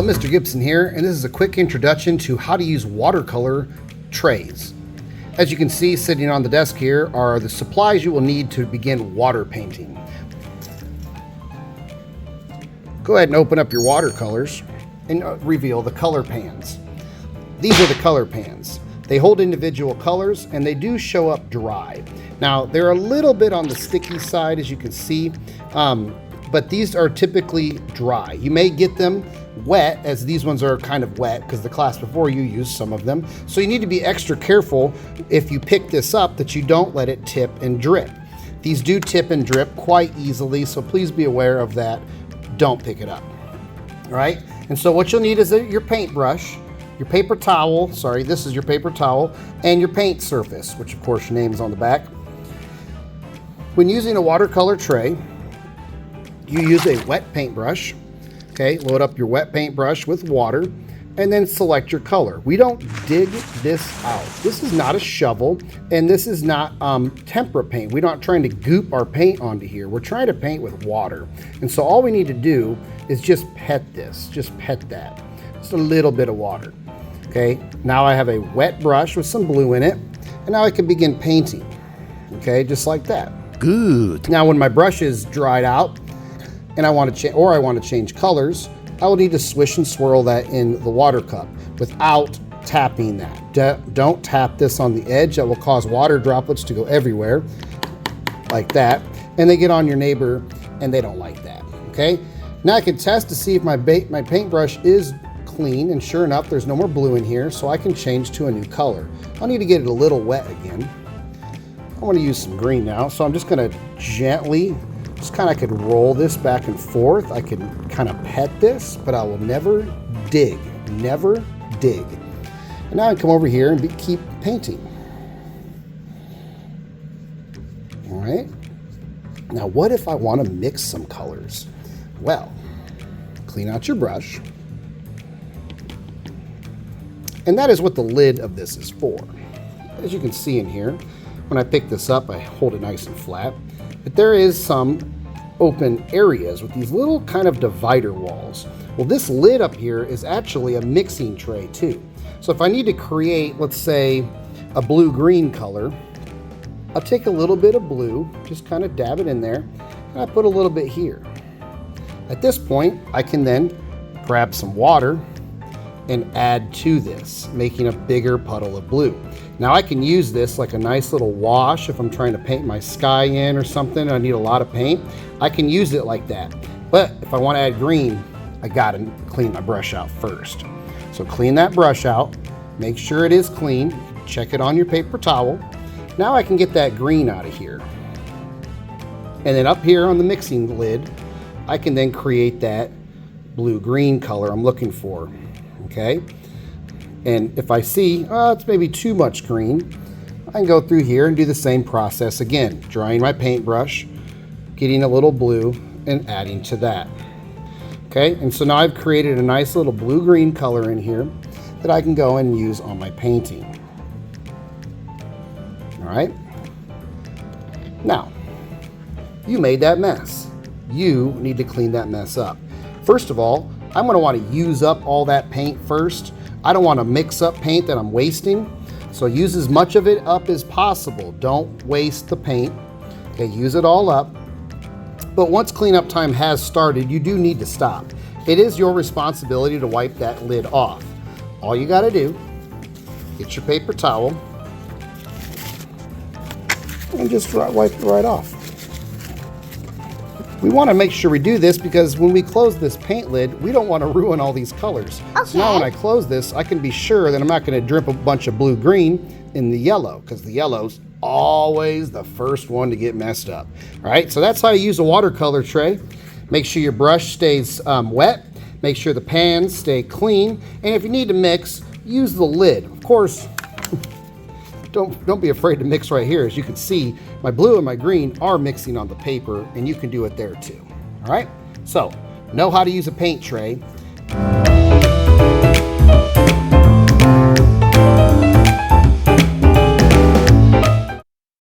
Mr. Gibson here, and this is a quick introduction to how to use watercolor trays. As you can see, sitting on the desk here are the supplies you will need to begin water painting. Go ahead and open up your watercolors and reveal the color pans. These are the color pans. They hold individual colors and they do show up dry. Now, they're a little bit on the sticky side, as you can see, but these are typically dry. You may get them wet, as these ones are kind of wet because the class before you used some of them. So you need to be extra careful if you pick this up that you don't let it tip and drip. These do tip and drip quite easily, so please be aware of that. Don't pick it up. All right, and so what you'll need is your paintbrush, your paper towel, sorry, this is your paper towel, and your paint surface, which of course your name is on the back. When using a watercolor tray, you use a wet paintbrush. Okay, load up your wet paintbrush with water and then select your color. We don't dig this out. This is not a shovel and this is not tempera paint. We're not trying to goop our paint onto here. We're trying to paint with water. And so all we need to do is just pet this, just pet that. Just a little bit of water. Okay, now I have a wet brush with some blue in it and now I can begin painting. Okay, just like that. Good. Now when my brush is dried out, and I want to change colors, I will need to swish and swirl that in the water cup without tapping that. Don't tap this on the edge. That will cause water droplets to go everywhere, like that, and they get on your neighbor, and they don't like that. Okay. Now I can test to see if my paintbrush is clean, and sure enough, there's no more blue in here, so I can change to a new color. I'll need to get it a little wet again. I want to use some green now, so I'm just going to gently. Just kind of could roll this back and forth. I can kind of pet this, but I will never dig, never dig. And now I come over here and keep painting. All right. Now, what if I want to mix some colors? Well, clean out your brush. And that is what the lid of this is for. As you can see in here, when I pick this up, I hold it nice and flat. But there is some open areas with these little kind of divider walls. Well, this lid up here is actually a mixing tray too. So if I need to create, let's say, a blue-green color, I'll take a little bit of blue, just kind of dab it in there, and I put a little bit here. At this point, I can then grab some water and add to this, making a bigger puddle of blue. Now I can use this like a nice little wash if I'm trying to paint my sky in or something. I need a lot of paint. I can use it like that. But if I want to add green, I gotta clean my brush out first. So clean that brush out, make sure it is clean, check it on your paper towel. Now I can get that green out of here. And then up here on the mixing lid, I can then create that blue-green color I'm looking for, okay? And if I see, it's maybe too much green, I can go through here and do the same process again, drying my paintbrush, getting a little blue, and adding to that. Okay, and so now I've created a nice little blue-green color in here that I can go and use on my painting. All right. Now, you made that mess. You need to clean that mess up. First of all, I'm going to want to use up all that paint first. I don't want to mix up paint that I'm wasting. So use as much of it up as possible. Don't waste the paint. Okay, use it all up. But once cleanup time has started, you do need to stop. It is your responsibility to wipe that lid off. All you got to do, get your paper towel and just wipe it right off. We want to make sure we do this because when we close this paint lid, we don't want to ruin all these colors. Okay. So now when I close this, I can be sure that I'm not going to drip a bunch of blue-green in the yellow, because the yellow's always the first one to get messed up. All right, so that's how you use a watercolor tray. Make sure your brush stays wet. Make sure the pans stay clean. And if you need to mix, use the lid. Of course, don't be afraid to mix right here. As you can see, my blue and my green are mixing on the paper, and you can do it there too. All right, so know how to use a paint tray.